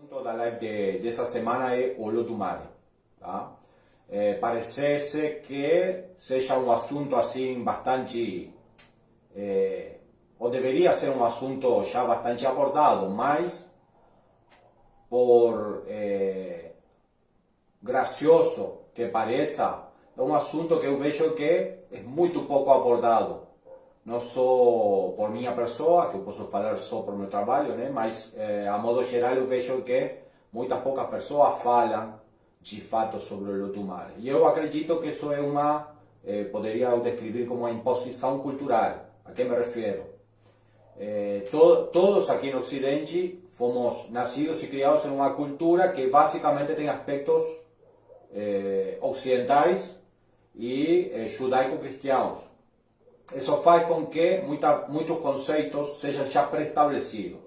assunto da live dessa semana é Olodumare, tá? Parece que seja um assunto assim bastante, ou deveria ser um assunto já bastante abordado, mas por gracioso que pareça, é um assunto que eu vejo que é muito pouco abordado. Não só por minha pessoa, que eu posso falar só por meu trabalho, né? Mas a modo geral eu vejo que muitas poucas pessoas falam de fato sobre o Olodumare. E eu acredito que isso é uma, poderia eu descrever como uma imposição cultural. A que me refiro? Todos aqui no Ocidente fomos nascidos e criados em uma cultura que basicamente tem aspectos ocidentais e judaico-cristianos. Isso faz com que muitos conceitos sejam já pré-estabelecidos.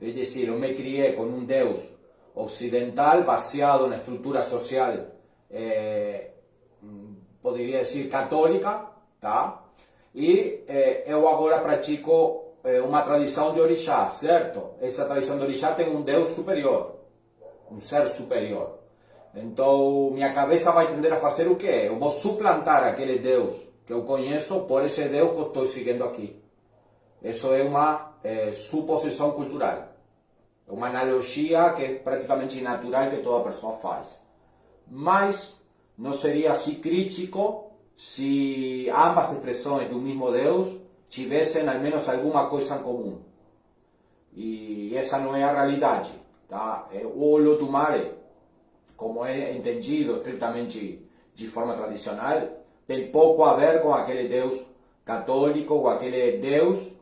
É dizer, eu me criei com um Deus ocidental baseado na estrutura social, poderia dizer, católica, tá? E eu agora pratico uma tradição de orixá, certo? Essa tradição de orixá tem um Deus superior, um ser superior. Então, minha cabeça vai tender a fazer o quê? Eu vou suplantar aquele Deus que eu conheço por esse Deus que eu estou seguindo aqui. Isso é uma suposição cultural. É uma analogia que é praticamente natural que toda pessoa faz. Mas não seria assim crítico se ambas expressões do mesmo Deus tivessem ao menos alguma coisa em comum. E essa não é a realidade. Tá? O Olodumare, como é entendido estritamente de forma tradicional, tem pouco a ver com aquele Deus católico, com aquele Deus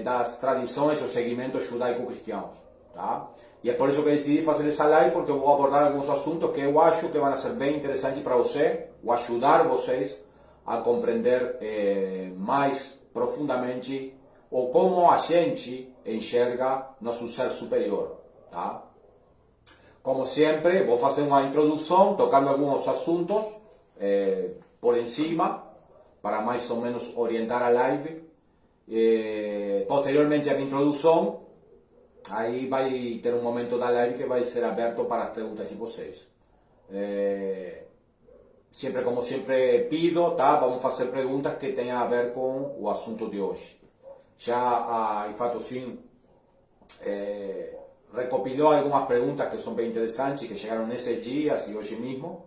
das tradições ou segmentos judaico-cristianos. Tá? E é por isso que decidi fazer essa live, porque eu vou abordar alguns assuntos que eu acho que vão ser bem interessantes para você, ou ajudar vocês a compreender mais profundamente ou como a gente enxerga nosso ser superior. Tá? Como sempre, vou fazer uma introdução, tocando alguns assuntos por encima, para mais ou menos orientar a live. Posteriormente a minha introdução, aí vai ter um momento da live que vai ser aberto para as perguntas de vocês. Sempre, como sempre pido, tá? Vamos fazer perguntas que tenham a ver com o assunto de hoje. Já em fato sim, recopilou algumas perguntas que são bem interessantes, que chegaram nesses dias e hoje mesmo.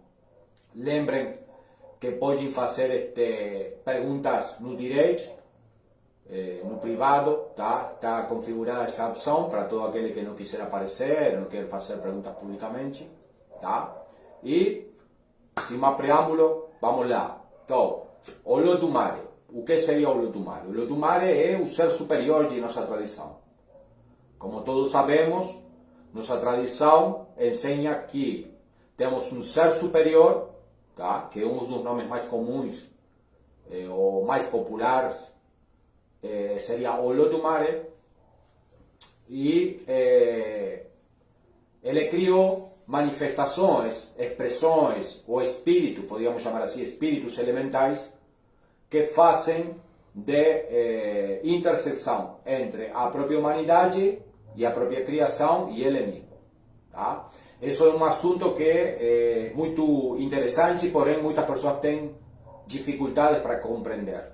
Lembrem que podem fazer perguntas no direct, no privado, tá? Está configurada essa opção para todo aquele que não quiser aparecer, não quer fazer perguntas publicamente, tá? E, sem mais preâmbulo, vamos lá. Então, Olodumare. O que seria Olodumare? Olodumare é o ser superior de nossa tradição. Como todos sabemos, nossa tradição ensina que temos um ser superior, tá? Que é um dos nomes mais comuns ou mais populares, seria Olodumare, e ele criou manifestações, expressões ou espíritos, podríamos chamar assim, espíritos elementais, que fazem de intersecção entre a própria humanidade e a própria criação e ele mesmo. Tá? Isso é um assunto que é muito interessante, porém muitas pessoas têm dificuldades para compreender.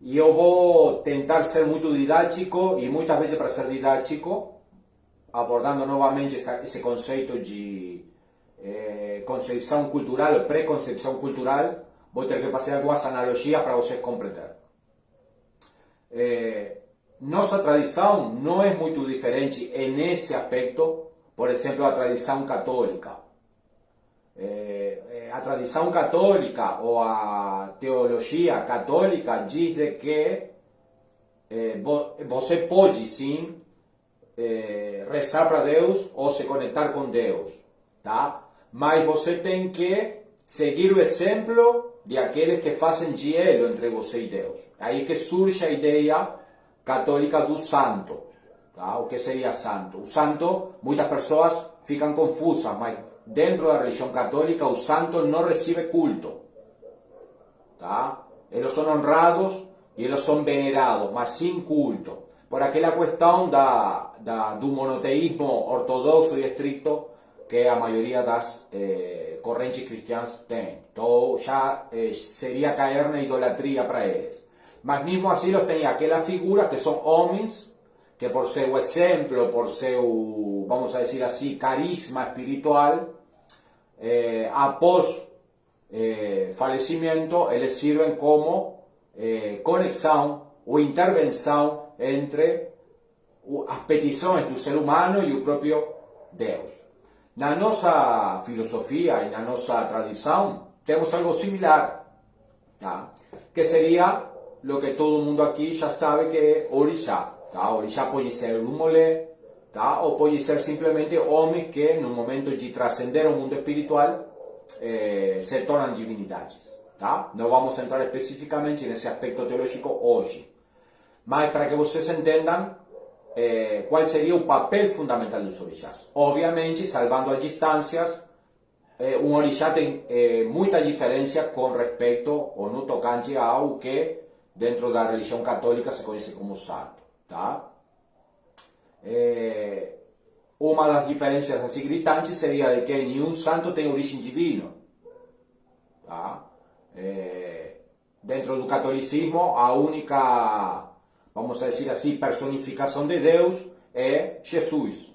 E eu vou tentar ser muito didático, e muitas vezes para ser didático, abordando novamente esse conceito de concepção cultural ou preconcepção cultural, vou ter que fazer algumas analogias para vocês compreenderem. Nossa tradição não é muito diferente nesse aspecto, por exemplo, a tradição católica. A tradição católica ou a teologia católica diz de que você pode sim rezar para Deus ou se conectar com Deus, tá? Mas você tem que seguir o exemplo de aqueles que fazem diálogo entre você e Deus. Aí que surge a ideia católica do santo. Tá? O que seria santo? O santo, muitas pessoas ficam confusas, mas dentro da religião católica o santo não recebe culto. Tá? Eles são honrados e eles são venerados, mas sem culto. por aquela questão do monoteísmo ortodoxo e estricto que a maioria das correntes cristãs tem. Então já seria cair na idolatria para eles. Mas mesmo assim eles têm aquela figura que são homens que por seu exemplo, por seu, vamos a dizer assim, carisma espiritual, após falecimento, eles sirvem como conexão ou intervenção entre as petições do ser humano e o próprio Deus. Na nossa filosofia e na nossa tradição, temos algo similar, tá? Que seria o que todo mundo aqui já sabe que é orixá. Tá? Orixá pode ser um molé, tá? Ou pode ser simplesmente homens que, no momento de transcender o mundo espiritual, se tornam divindades. Tá? Não vamos entrar especificamente nesse aspecto teológico hoje. Mas para que vocês entendam qual seria o papel fundamental dos orixás. Obviamente, salvando as distâncias, um orixá tem muita diferença com respeito ou no tocante ao que dentro da religião católica se conhece como santo. Tá? Uma das diferenças assim gritantes seria de que nenhum santo tem origem divina. Tá? Dentro do catolicismo, a única, vamos dizer assim, personificação de Deus é Jesus.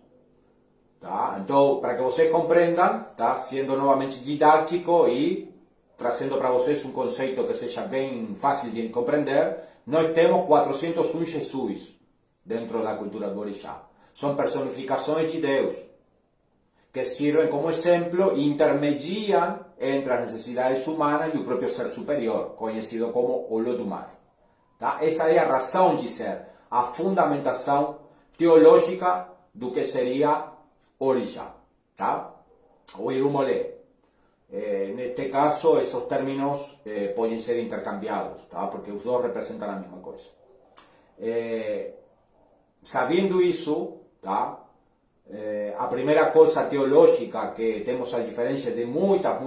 Tá? Então, para que vocês compreendam, tá? Sendo novamente didático e trazendo para vocês um conceito que seja bem fácil de compreender, nós temos 401 Jesus dentro da cultura do orixá. São personificações de Deus que servem como exemplo e intermediam entre as necessidades humanas e o próprio ser superior, conhecido como Olodumare. Tá? Essa é a razão de ser, a fundamentação teológica do que seria orixá, tá? Ou irumolé. Neste caso, esses términos podem ser intercambiados, tá? Porque os dois representam a mesma coisa. Sabendo isso, tá? A primeira coisa teológica que temos a diferença de muitas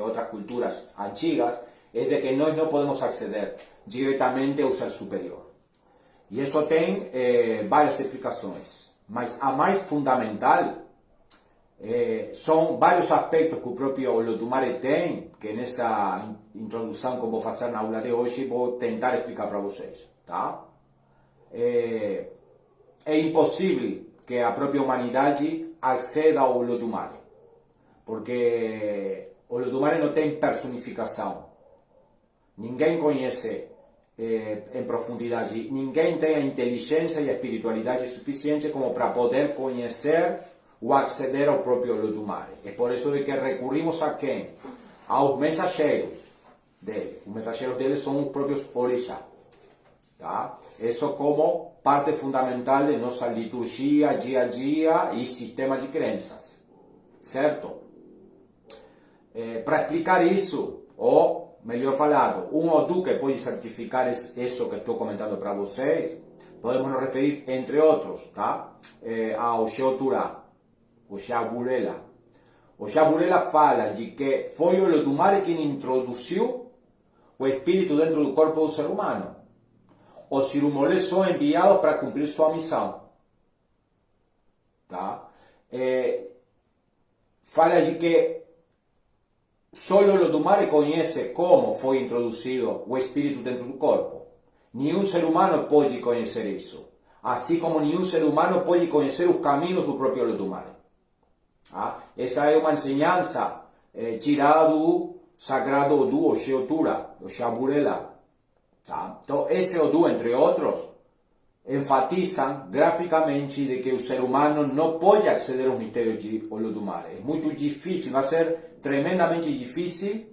outras culturas antigas é de que nós não podemos aceder diretamente ao ser superior. E isso tem várias explicações, mas a mais fundamental são vários aspectos que o próprio Olodumare tem, que nessa introdução que eu vou fazer na aula de hoje vou tentar explicar para vocês. Tá? É impossível que a própria humanidade aceda ao Olodumare, porque o Olodumare não tem personificação. Ninguém conhece em profundidade, ninguém tem a inteligência e a espiritualidade suficiente como para poder conhecer ou acceder ao próprio Olodumare. É por isso de que recorrimos a quem? Aos mensageiros dele. Os mensageiros dele são os próprios orixá. Tá? Isso como parte fundamental de nossa liturgia, dia a dia e sistema de crenças. Certo? Para explicar isso, ou melhor falado, um Odu que pode certificar isso que estou comentando para vocês, podemos nos referir, entre outros, tá? Ao Sheoturá. O Xaburela. O Xaburela fala de que foi o Olodumare quem introduziu o espírito dentro do corpo do ser humano. Os irumolés são enviados para cumprir sua missão. Tá? Fala de que só o Olodumare conhece como foi introduzido o espírito dentro do corpo. Nenhum ser humano pode conhecer isso. Assim como nenhum ser humano pode conhecer os caminhos do próprio Olodumare. Essa é uma ensinança tirada do sagrado Odu, o Sheotura, o Xaburela. Tá? Então, esse Odu, entre outros, enfatizam graficamente de que o ser humano não pode aceder aos mistérios de Olodumare. É muito difícil, vai ser tremendamente difícil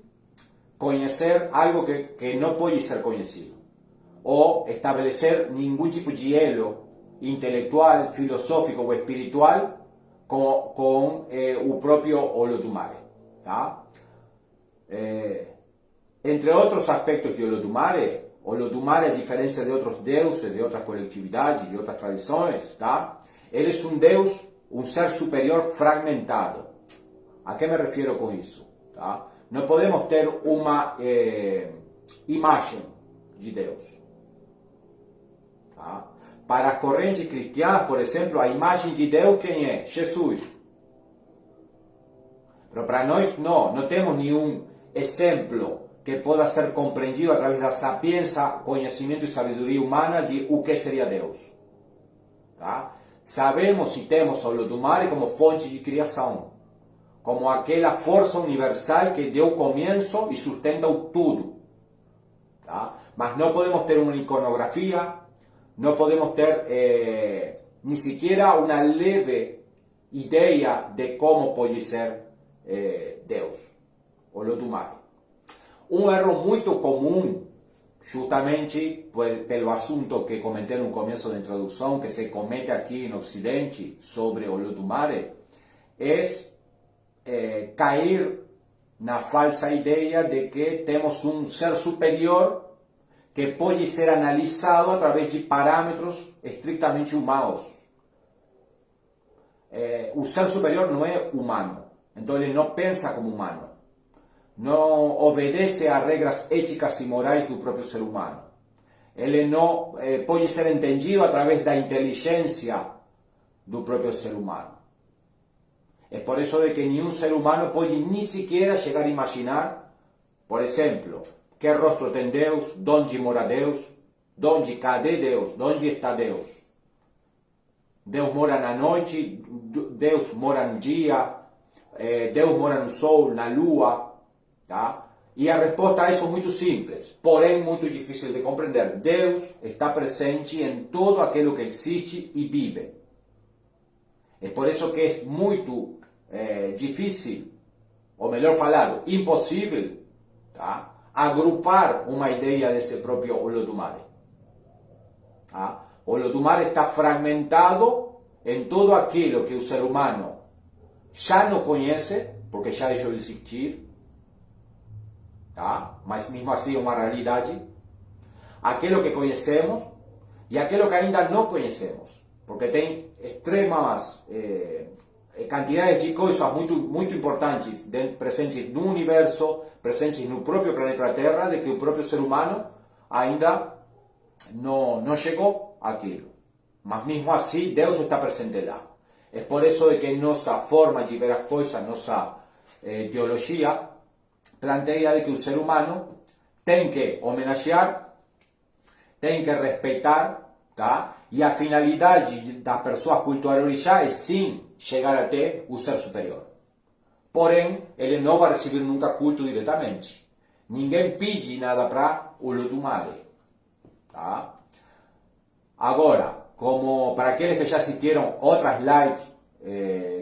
conhecer algo que não pode ser conhecido. Ou estabelecer nenhum tipo de elo intelectual, filosófico ou espiritual com o próprio Olodumare. Tá? Entre outros aspectos de Olodumare, a diferença de outros deuses, de outras coletividades, de outras tradições, tá? Ele é um deus, um ser superior fragmentado. A que me refiro com isso? Tá? Não podemos ter uma imagem de Deus. Tá? para as correntes cristianas, por exemplo, a imagem de Deus quem é? Jesus. Mas para nós não temos nenhum exemplo que possa ser compreendido através da sapiência, conhecimento e sabedoria humana de o que seria Deus. Tá? Sabemos e temos o Olodumare como fonte de criação, como aquela força universal que deu começo e sustenta o tudo. Tá? Mas não podemos ter uma iconografia, não podemos ter nem sequer uma leve ideia de como pode ser Deus, Olodumare. Um erro muito comum, justamente pelo assunto que comentei no começo da introdução, que se comete aqui no Ocidente sobre Olodumare, é cair na falsa ideia de que temos um ser superior que pode ser analisado através de parâmetros estritamente humanos. O ser superior não é humano, então ele não pensa como humano, não obedece a regras éticas e morais do próprio ser humano. Ele não pode ser entendido através da inteligência do próprio ser humano. É por isso de que nenhum ser humano pode nem sequer chegar a imaginar, por exemplo, que rostro tem Deus, onde mora Deus, cadê Deus, onde está Deus. Deus mora na noite, Deus mora no dia, Deus mora no sol, na lua. Tá? E a resposta a isso é muito simples, porém muito difícil de compreender. Deus está presente em todo aquilo que existe e vive. É por isso que é muito difícil, ou melhor falado, impossível, tá? Agrupar uma ideia desse próprio Olodumare. Tá? O Olodumare está fragmentado em tudo aquilo que o ser humano já não conhece, porque já deixou de existir, tá? Mas mesmo assim é uma realidade, aquilo que conhecemos e aquilo que ainda não conhecemos, porque tem extremas quantidades de coisas muito importantes presentes no universo, presentes no próprio planeta Terra, de que o próprio ser humano ainda não chegou àquilo. Mas mesmo assim, Deus está presente lá. É por isso de que nossa forma de ver as coisas, nossa teologia, planteia de que o ser humano tem que homenagear, tem que respeitar, tá? E a finalidade das pessoas cultuar orixá é sim chegar até o ser superior. Porém, ele não vai receber nunca culto diretamente. Ninguém pede nada para o Olodumare. Tá? Agora, como para aqueles que já assistiram outras lives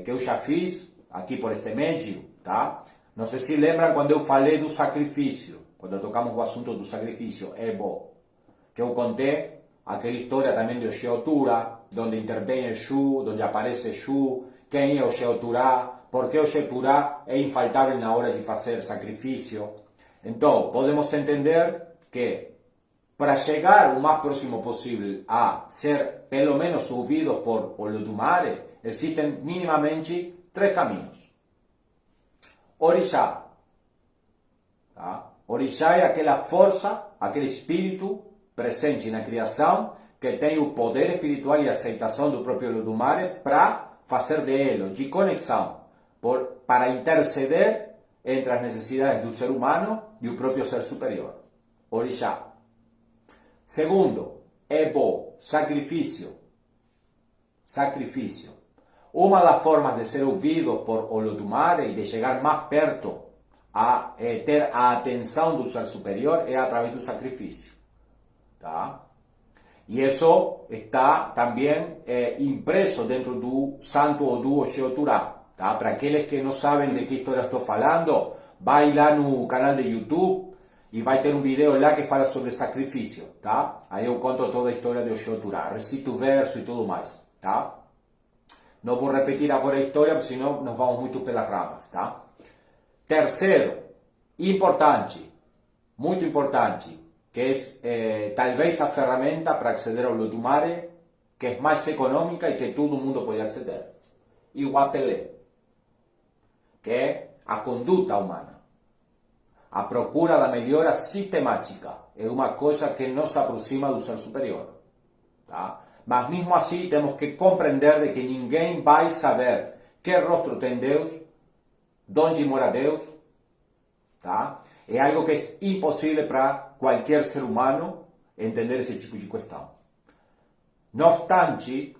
que eu já fiz aqui por este meio, tá? Não sei se lembram quando eu falei do sacrifício, quando tocamos o assunto do sacrifício, Ebo, que eu contei aquela história também de Oxeotura, onde intervém Exu, onde aparece Exu, quem é Oxeoturá, por que Oxeoturá é infaltável na hora de fazer sacrifício. Então, podemos entender que para chegar o mais próximo possível a ser pelo menos ouvidos por Olodumare, existem minimamente 3 caminhos. Orixá. Tá? Orixá é aquela força, aquele espírito presente na criação que tem o poder espiritual e aceitação do próprio Olodumare para fazer de elo, de conexão, para interceder entre as necessidades do ser humano e o próprio ser superior. Orixá. Segundo, Ebo, sacrifício. Sacrifício. Uma das formas de ser ouvido por Olodumare e de chegar mais perto a ter a atenção do ser superior é através do sacrifício. Tá? E isso está também impresso dentro do santo ou do Oxeoturá. Tá? Para aqueles que não sabem de que história estou falando, vai lá no canal de YouTube e vai ter um vídeo lá que fala sobre sacrifício. Tá? Aí eu conto toda a história de Oxeoturá, recito o verso e tudo mais. Tá? Não vou repetir agora a história, porque senão nos vamos muito pelas ramas. Tá? Terceiro, importante, muito importante, que é talvez a ferramenta para acceder ao Olodumare que é mais econômica e que todo mundo pode acceder. E o Apelé, que é a conduta humana. A procura da melhora sistemática é uma coisa que nos aproxima do ser superior. Tá? Mas mesmo assim temos que compreender de que ninguém vai saber que rostro tem Deus, onde mora Deus, tá? É algo que é impossível para qualquer ser humano entender esse tipo de questão. Não obstante,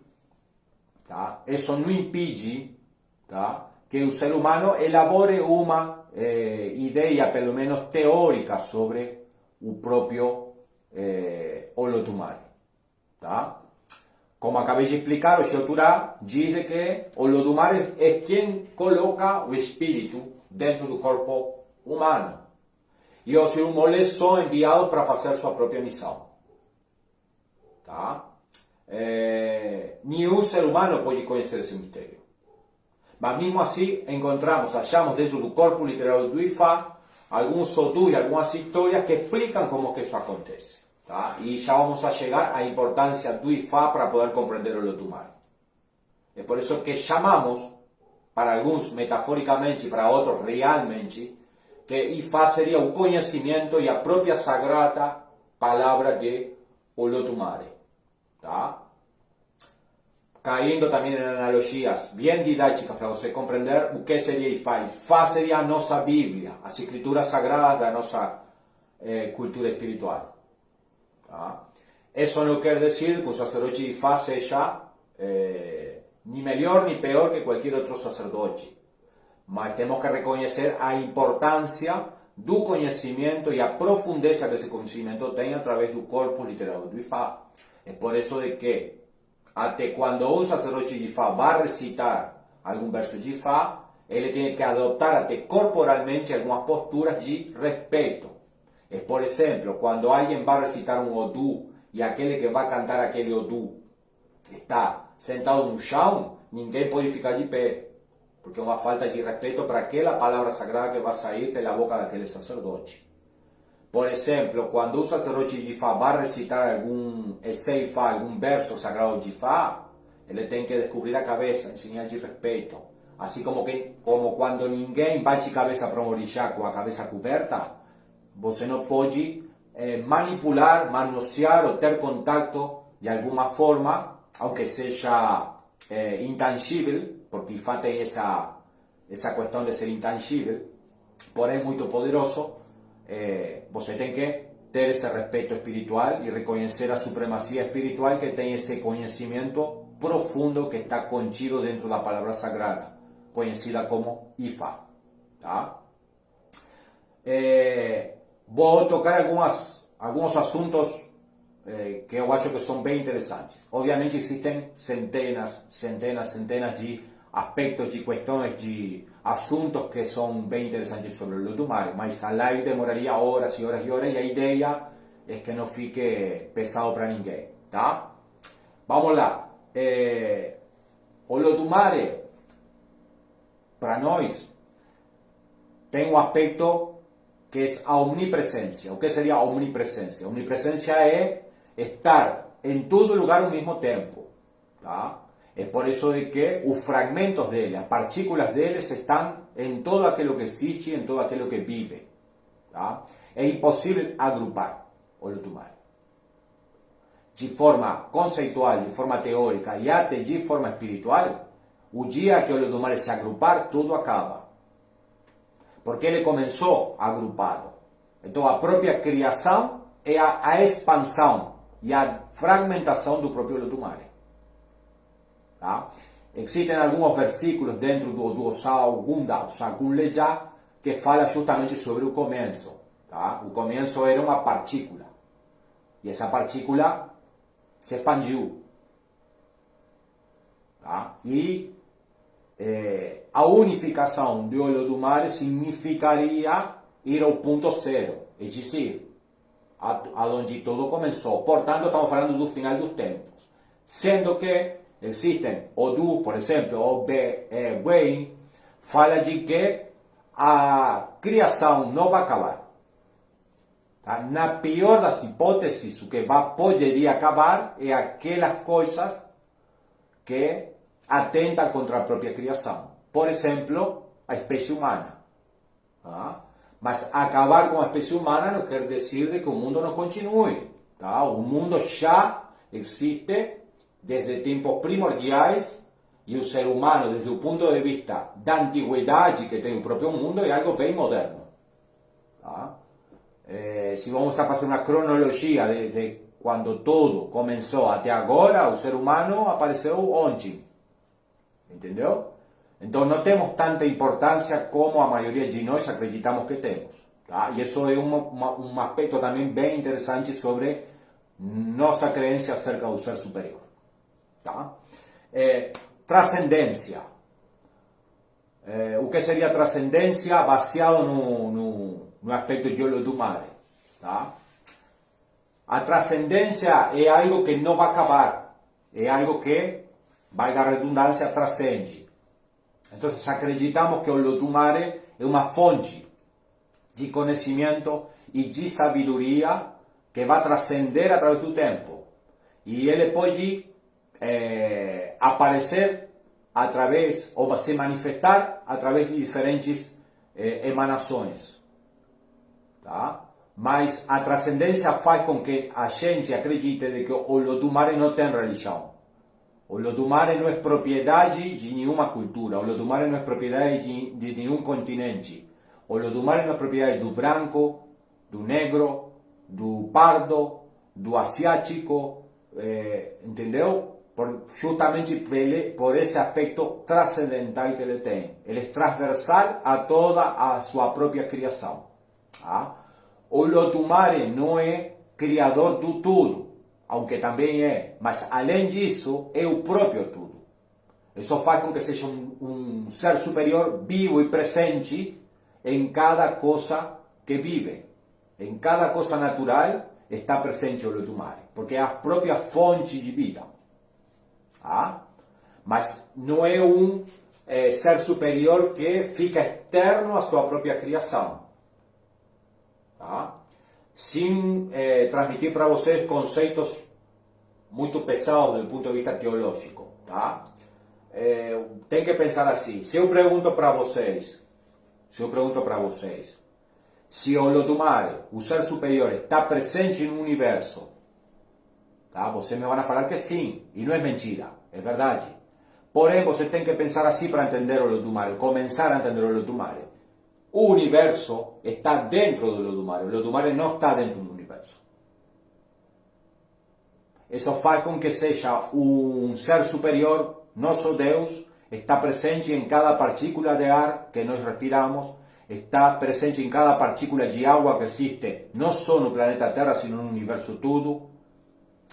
tá? Isso não impede, tá? Que o ser humano elabore uma ideia, pelo menos teórica, sobre o próprio Olotumare. Tá? Como acabei de explicar, o Shoturá diz que Olotumare é quem coloca o espírito dentro do corpo humano. E os irmãos são enviados para fazer sua própria missão. Tá? Nenhum ser humano pode conhecer esse mistério. Mas mesmo assim, achamos dentro do corpo literário do Ifá, alguns odus e algumas histórias que explicam como que isso acontece. Tá? E já vamos a chegar à importância do Ifá para poder compreender o Olotumare. É por isso que chamamos, para alguns metaforicamente e para outros realmente, que Ifá seria o conhecimento e a própria sagrada palavra de Olotumare. Tá? Caindo também em analogias bem didáticas para você compreender o que seria Ifá. Ifá seria a nossa Bíblia, as escrituras sagradas da nossa cultura espiritual. Tá? Isso não quer dizer que o sacerdote de Ifá seja nem melhor nem pior que qualquer outro sacerdote. Mas temos que reconhecer a importância do conhecimento e a profundeza que esse conhecimento tem através do corpo literário do Ifá. É por isso de que até quando um sacerdote de Ifá vai recitar algum verso de Ifá, ele tem que adotar até corporalmente algumas posturas de respeito. Por exemplo, quando alguém vai recitar um Odu e aquele que vai cantar aquele Odu está sentado no chão, ninguém pode ficar de pé, porque é uma falta de respeito para aquela palavra sagrada que vai sair pela boca daquele sacerdote. Por exemplo, quando o sacerdote de Ifá vai recitar algum Ifá, algum verso sagrado de Ifá, ele tem que descobrir a cabeça, em sinal de respeito. Assim como quando ninguém bate cabeça para um orixá com a cabeça coberta, você não pode manipular, manosear ou ter contato de alguma forma, aunque seja intangível, porque Ifá tem essa questão de ser intangível, porém muito poderoso. Você tem que ter esse respeito espiritual e reconhecer a supremacia espiritual que tem esse conhecimento profundo que está contido dentro da palavra sagrada, conhecida como Ifá. Tá? Vou tocar alguns assuntos que eu acho que são bem interessantes. Obviamente existem centenas de aspectos, de questões, de assuntos que são bem interessantes sobre o Olotumare, mas a live demoraria horas e horas e horas e a ideia é que não fique pesado para ninguém, tá? Vamos lá. O Olotumare, para nós, tem um aspecto que é a omnipresença. O que seria a omnipresença? A omnipresença é estar em todo lugar ao mesmo tempo, tá? É por isso de que os fragmentos dele, as partículas deles estão em todo aquilo que existe, em todo aquilo que vive. Tá? É impossível agrupar o Olotumare. De forma conceitual, de forma teórica e até de forma espiritual, o dia que o Olotumare se agrupar, tudo acaba. Porque ele começou agrupado. Então a própria criação é a expansão e a fragmentação do próprio Olotumare. Tá? Existem alguns versículos dentro do Osao Gunda, o Sagunleja, que fala justamente sobre o começo. Tá? O começo era uma partícula. E essa partícula se expandiu. Tá? E a unificação do Olotumare significaria ir ao ponto zero, é dizer, aonde tudo começou. Portanto, estamos falando do final dos tempos. Sendo que existen Odu, por exemplo, o Wayne, fala de que a criação não vai acabar. Tá? Na pior das hipóteses, o que poderia acabar é aquelas coisas que atentam contra a própria criação. Por exemplo, a espécie humana. Tá? Mas acabar com a espécie humana não quer dizer que o mundo não continue. Tá? O mundo já existe desde tempos primordiais, e o ser humano, desde o ponto de vista da antiguidade que tem o próprio mundo, é algo bem moderno. Tá? Se vamos a fazer uma cronologia de quando tudo começou até agora, o ser humano apareceu ontem. Entendeu? Então não temos tanta importância como a maioria de nós acreditamos que temos. Tá? E isso é um aspecto também bem interessante sobre nossa crença acerca do ser superior. Tá? Trascendência. O que seria trascendência baseado no aspecto de Olodumare? Tá? A trascendência é algo que não vai acabar, é algo que, valga a redundância, transcende. Então, acreditamos que Olodumare é uma fonte de conhecimento e de sabedoria que vai transcender através do tempo. E ele pode aparecer através, ou se manifestar através de diferentes emanações. Tá? Mas a transcendência faz com que a gente acredite de que o Olodumare não tem religião. O Olodumare não é propriedade de nenhuma cultura. O Olodumare não é propriedade de nenhum continente. O Olodumare não é propriedade do branco, do negro, do pardo, do asiático, entendeu? Justamente por esse aspecto transcendental que ele tem. Ele é transversal a toda a sua própria criação. Tá? O Olodumare não é criador do tudo, aunque também é, mas além disso é o próprio tudo. Isso faz com que seja um ser superior vivo e presente em cada coisa que vive. Em cada coisa natural está presente o Olodumare, porque é a própria fonte de vida. Tá? Mas não é um ser superior que fica externo à sua própria criação. Tá? Sem transmitir para vocês conceitos muito pesados do ponto de vista teológico. Tá? Tem que pensar assim. Se eu pergunto para vocês, se o Olodumare, o ser superior, está presente no universo, tá? Vocês me vão falar que sim, e não é mentira, é verdade. Porém, você tem que pensar assim para entender o Olodumare, começar a entender o Olodumare. O universo está dentro do Olodumare, o Olodumare não está dentro do universo. Isso faz com que seja um ser superior, nosso Deus, está presente em cada partícula de ar que nós respiramos, está presente em cada partícula de água que existe, não só no planeta Terra, sino no universo todo,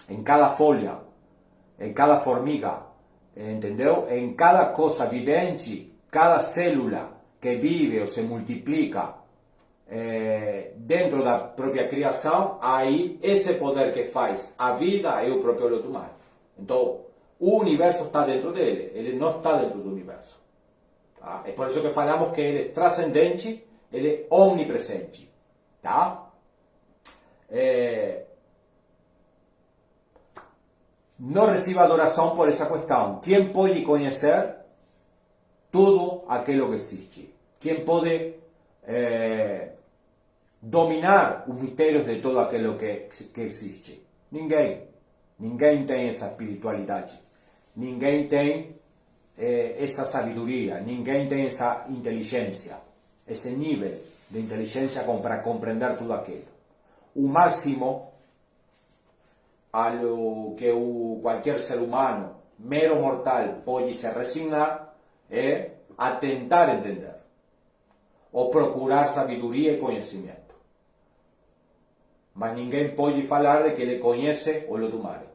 em cada folha, em cada formiga, entendeu? Em cada coisa vivente, cada célula que vive ou se multiplica dentro da própria criação, aí esse poder que faz a vida é o próprio Olodumare. Então, o universo está dentro dele, ele não está dentro do universo. Tá? É por isso que falamos que ele é transcendente, ele é omnipresente. Tá? Não receba adoração por essa questão. Quem pode conhecer tudo aquilo que existe? Quem pode dominar os mistérios de todo aquilo que existe? Ninguém. Ninguém tem essa espiritualidade. Ninguém tem essa sabedoria. Ninguém tem essa inteligência. Esse nível de inteligência para compreender tudo aquilo. O máximo a lo que qualquer ser humano, mero mortal, pode se resignar é a tentar entender. Ou procurar sabedoria e conhecimento. Mas ninguém pode falar de que ele conhece o Olodumare.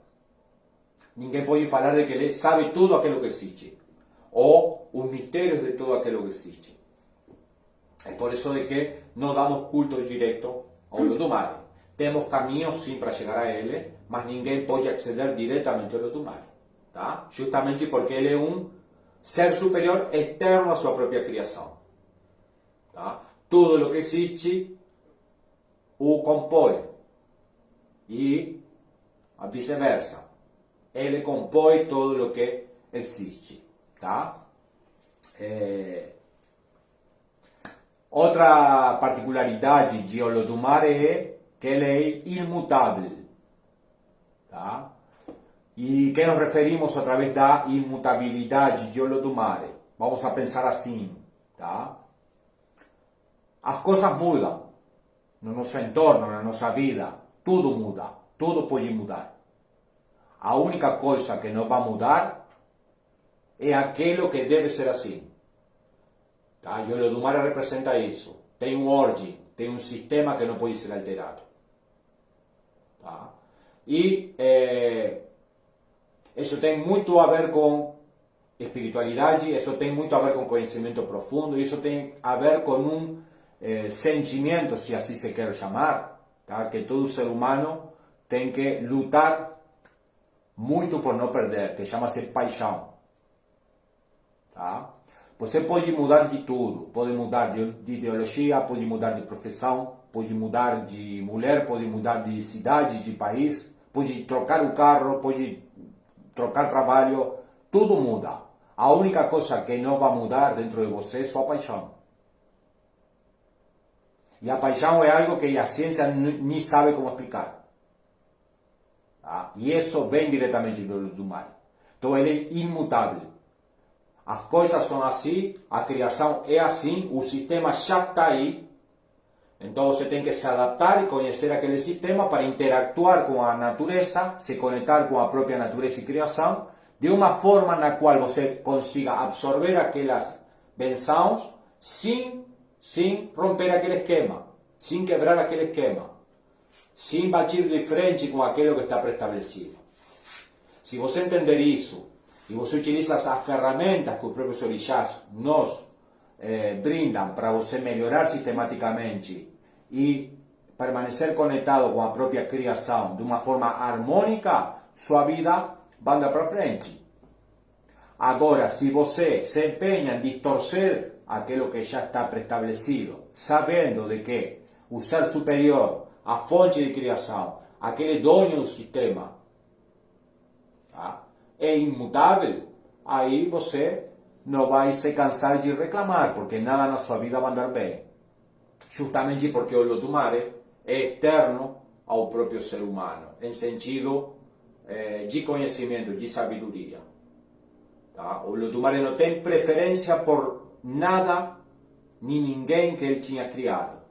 Ninguém pode falar de que ele sabe tudo aquilo que existe. Ou os mistérios de tudo aquilo que existe. É por isso de que não damos culto direto ao Olodumare. Temos caminhos sim para chegar a ele, mas ninguém pode acceder diretamente ao Olodumare. Tá? Justamente porque ele é um ser superior externo à sua própria criação. Tá? Tudo o que existe o compõe. E vice-versa. Ele compõe tudo o que existe. Tá? Outra particularidade de Olodumare é que ele é imutável. Tá? E que nos referimos através da imutabilidade de Olodumare? Vamos a pensar assim, tá? As coisas mudam no nosso entorno, na nossa vida. Tudo muda, tudo pode mudar. A única coisa que não vai mudar é aquilo que deve ser assim. Tá? E Olodumare representa isso. Tem um ordem, tem um sistema que não pode ser alterado. Tá? E isso tem muito a ver com espiritualidade, isso tem muito a ver com conhecimento profundo, isso tem a ver com um sentimento, se assim se quer chamar, tá? Que todo ser humano tem que lutar muito por não perder, que chama-se paixão. Tá? Você pode mudar de tudo, pode mudar de ideologia, pode mudar de profissão, pode mudar de mulher, pode mudar de cidade, de país, pode trocar o carro, pode trocar trabalho, tudo muda. A única coisa que não vai mudar dentro de você é sua paixão. E a paixão é algo que a ciência nem sabe como explicar. Tá? E isso vem diretamente do Olodumare. Então ele é imutável. As coisas são assim, a criação é assim, o sistema já está aí. Então você tem que se adaptar e conhecer aquele sistema para interactuar com a natureza, se conectar com a própria natureza e criação, de uma forma na qual você consiga absorver aquelas bençãos sem romper aquele esquema, sem quebrar aquele esquema, sem bater de frente com aquilo que está preestabelecido. Se você entender isso, e você utiliza as ferramentas que os próprios orixás nos brindam para você melhorar sistematicamente e permanecer conectado com a própria criação de uma forma harmônica, sua vida vai andar para frente. Agora, se você se empenha em distorcer aquilo que já está preestabelecido, sabendo de que o ser superior, a fonte de criação, aquele dono do sistema, tá? É imutável, aí você não vai se cansar de reclamar, porque nada na sua vida vai andar bem. Justamente porque o Olodumare é externo ao próprio ser humano, em sentido de conhecimento, de sabedoria. Tá? O Olodumare não tem preferência por nada, nem ninguém que ele tinha criado.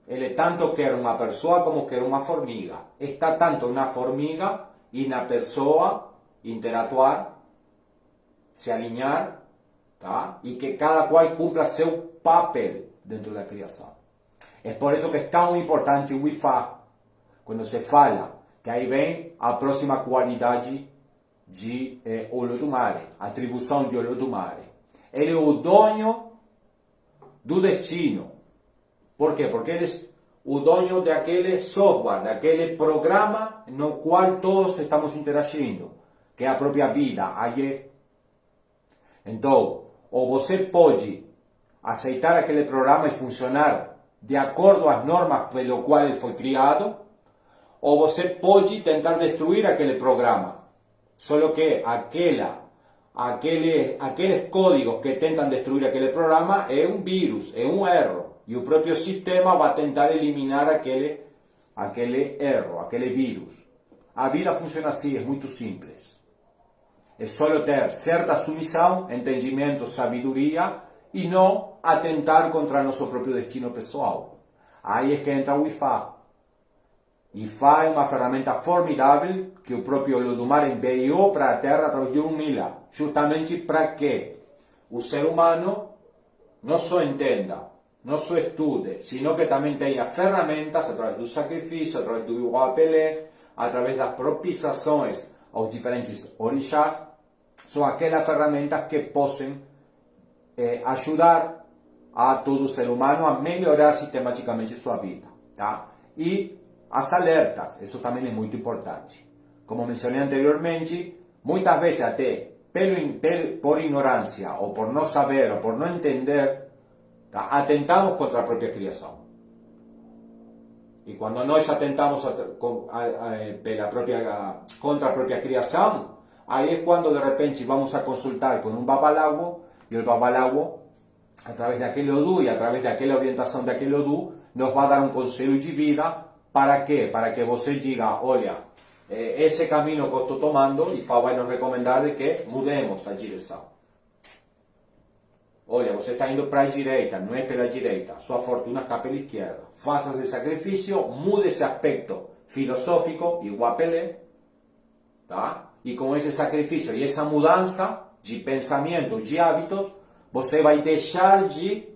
Ele tanto quer uma pessoa como quer uma formiga. Está tanto na formiga e na pessoa interatuar, se alinhar, tá? E que cada qual cumpra seu papel dentro da criação. É por isso que é tão importante o Ifá, quando se fala, que aí vem a próxima qualidade de Olodumare, a atribuição de Olodumare. Ele é o dono do destino. Por quê? Porque ele é o dono daquele software, daquele programa no qual todos estamos interagindo, que é a própria vida. Aí, então, ou você pode aceitar aquele programa e funcionar de acordo às normas pelo qual ele foi criado, ou você pode tentar destruir aquele programa. Só que aqueles códigos que tentam destruir aquele programa é um vírus, é um erro. E o próprio sistema vai tentar eliminar aquele erro, aquele vírus. A vida funciona assim, é muito simples. É só ter certa submissão, entendimento, sabedoria e não atentar contra nosso próprio destino pessoal. Aí é que entra o Ifá. Ifá é uma ferramenta formidável que o próprio Olodumare enviou para a Terra através de Orunmila, justamente para que o ser humano não só entenda, não só estude, sino que também tenha ferramentas através do sacrifício, através do Iguapelé, através das propiciações aos diferentes orixás. São aquelas ferramentas que possam ajudar a todo ser humano a melhorar sistematicamente sua vida. Tá? E as alertas, isso também é muito importante. Como mencionei anteriormente, muitas vezes até por ignorância, ou por não saber, ou por não entender, tá? Atentamos contra a própria criação. E quando nós atentamos contra a própria criação, aí é quando de repente vamos a consultar com um babalago, e o babalago, através daquele Odu e através daquela orientação daquele Odu, nos vai dar um conselho de vida. Para quê? Para que você diga, olha, esse caminho que eu estou tomando, e Fá vai nos recomendar de que mudemos a direção. Olha, você está indo para a direita, não é pela direita, sua fortuna está pela esquerda. Faça esse sacrifício, mude esse aspecto filosófico, igual a Pelé, tá? E com esse sacrifício e essa mudança de pensamento, de hábitos, você vai deixar de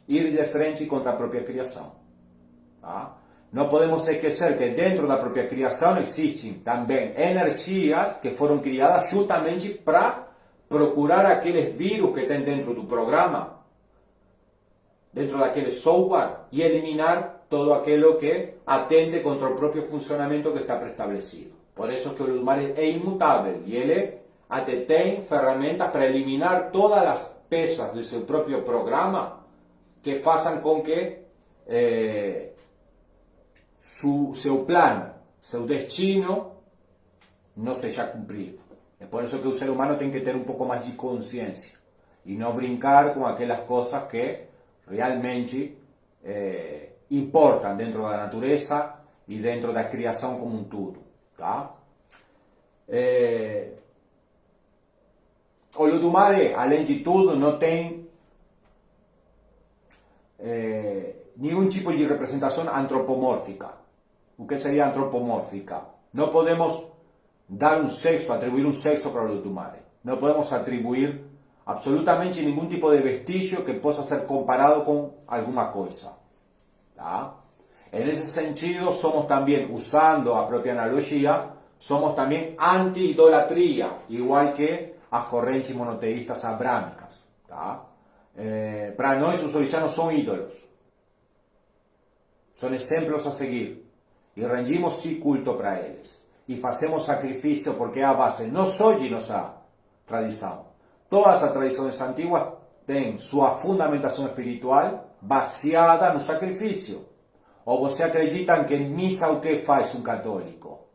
ir de frente contra a própria criação. Tá? Não podemos esquecer que dentro da própria criação existem também energias que foram criadas justamente para procurar aqueles vírus que tem dentro do programa, dentro daquele software, e eliminar todo aquilo que atente contra o próprio funcionamento que está preestablecido. Por isso que o Olodumare é imutável e ele até tem ferramentas para eliminar todas as peças do seu próprio programa que façam com que seu plano, seu destino não seja cumprido. É por isso que o ser humano tem que ter um pouco mais de consciência e não brincar com aquelas coisas que realmente importam dentro da natureza e dentro da criação como um todo. Tá? O Olodumare, além de tudo, não tem nenhum tipo de representação antropomórfica. O que seria antropomórfica? Não podemos dar um sexo, atribuir um sexo para o Olodumare. Não podemos atribuir absolutamente nenhum tipo de vestígio que possa ser comparado com alguma coisa. Tá? Nesse sentido, somos também, usando a própria analogia, somos também anti-idolatria, igual que as correntes monoteístas abrâmicas. Tá? Para nós, os orixás não são ídolos. São exemplos a seguir. E rendimos sim culto para eles. E fazemos sacrifício porque é a base não só de nossa tradição. Todas as tradições antiguas têm sua fundamentação espiritual baseada no sacrifício. Ou você acredita que em missa o que faz um católico?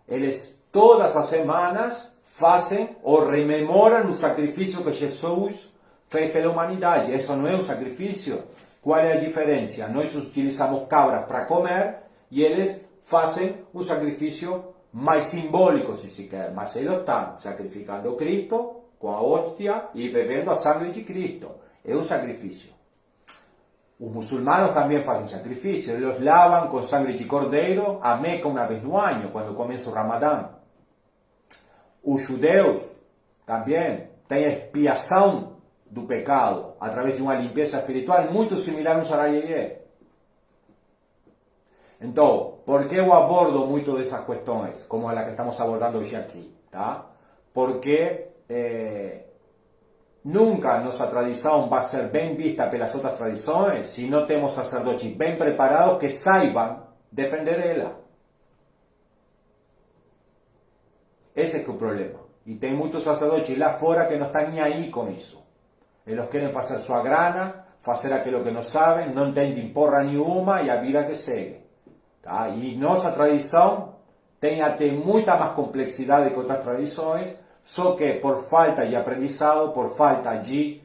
Eles todas as semanas fazem ou rememoram o sacrifício que Jesus fez pela humanidade. Isso não é um sacrifício? Qual é a diferença? Nós utilizamos cabras para comer e eles fazem um sacrifício mais simbólico, se se quer. Mas eles estão sacrificando Cristo com a hóstia e bebendo a sangue de Cristo. É um sacrifício. Os muçulmanos também fazem sacrifício. Eles lavam com sangue de cordeiro a Meca uma vez no ano, quando começa o Ramadã. Os judeus também têm a expiação do pecado através de uma limpeza espiritual muito similar a um Sarayeye. Então, por que eu abordo muito dessas questões, como a que estamos abordando hoje aqui? Tá? Porque nunca nossa tradição vai ser bem vista pelas outras tradições se não temos sacerdotes bem preparados que saibam defender ela. Esse é que é o problema. E tem muitos sacerdotes lá fora que não estão nem aí com isso. Eles querem fazer sua grana, fazer aquilo que não sabem, não entendem porra nenhuma e a vida que segue. Tá? E nossa tradição tem até muita mais complexidade que outras tradições, só que por falta de aprendizado, por falta de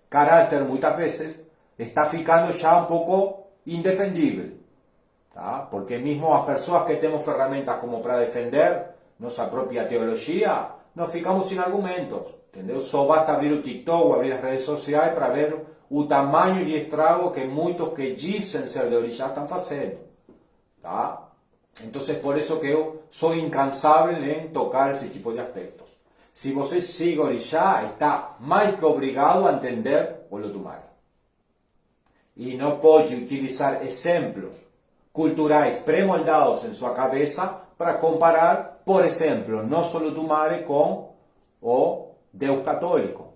caráter muitas vezes, está ficando já um pouco indefendível. Tá? Porque mesmo as pessoas que temos ferramentas como para defender nossa própria teologia, nós ficamos sem argumentos. Entendeu? Só basta abrir o TikTok ou abrir as redes sociais para ver o tamanho de estrago que muitos que dizem ser de orixá estão fazendo. Tá? Então, por isso que eu sou incansável em tocar esse tipo de aspectos. Se você sigue orixá, está mais que obrigado a entender o Olodumare. E não pode utilizar exemplos culturais pré-moldados em sua cabeça para comparar, por exemplo, nosso Olodumare com o Deus católico.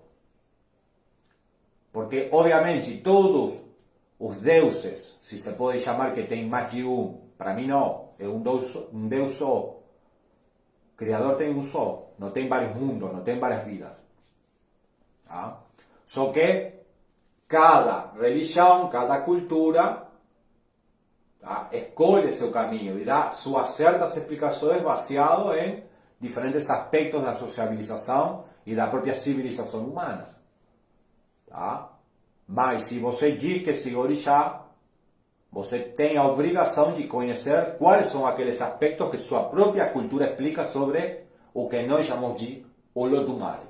Porque, obviamente, todos os deuses, se se pode chamar que tem mais de um, para mim não, é um Deus só. O Criador tem um só, não tem vários mundos, não tem várias vidas. Tá? Só que cada religião, cada cultura, tá, escolhe seu caminho e dá suas certas explicações baseadas em diferentes aspectos da sociabilização e da própria civilização humana. Tá? Mas se você diz que siga orixá, Você tem a obrigação de conhecer quais são aqueles aspectos que sua própria cultura explica sobre o que nós chamamos de Olotumare.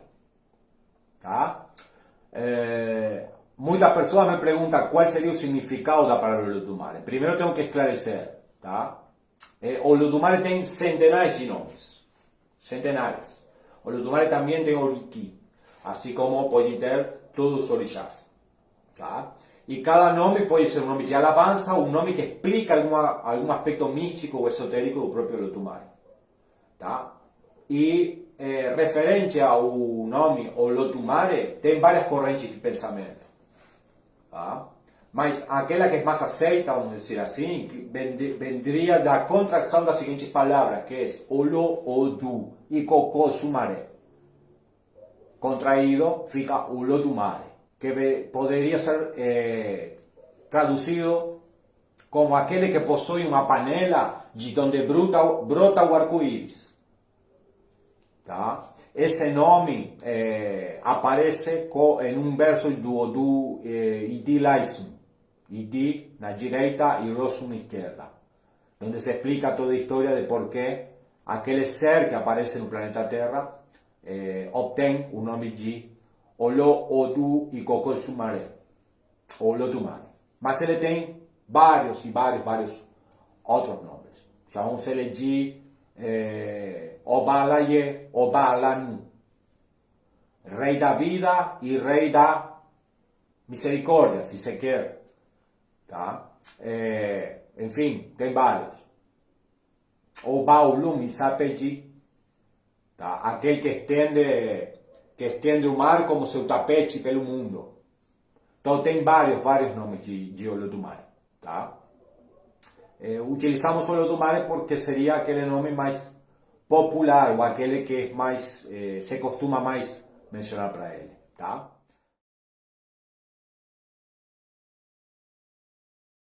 Tá? Muitas pessoas me perguntam qual seria o significado da palavra Olotumare. Primeiro tenho que esclarecer. Tá? Olotumare tem centenares de nomes. Centenares. Olotumare também tem oriki, assim como pode ter todos os orixás. Tá? E cada nome pode ser um nome de alabança ou um nome que explica algum aspecto místico ou esotérico do próprio Olotumare. Tá? E referente ao nome Olotumare, tem várias correntes de pensamento. Tá? Mas aquela que é mais aceita, vamos dizer assim, que vendria da contração das seguintes palavras, que é Olo, Odu e Cocô Sumaré. Contraído fica Olotumare, que poderia ser traduzido como aquele que possui uma panela de onde brota o arco-íris. Tá? Esse nome aparece em um verso do Odu Idi Laisum, Idi na direita e Rosum na esquerda, onde se explica toda a história de por que aquele ser que aparece no planeta Terra obtém o nome de Olo, Odu e Cocô Sumaré, Olotumare. Mas ele tem vários outros nomes. Chamamos ele de Obalaye, Obalanu, Rei da Vida e Rei da Misericórdia, se se quer. Tá? Enfim, tem vários. Obaulum Isapeji, tá? Aquele que estende o mar como seu tapete pelo mundo. Então tem vários nomes de Olotumare. Tá? Utilizamos Olotumare porque seria aquele nome mais popular, ou aquele que mais se costuma mais mencionar para ele. Tá?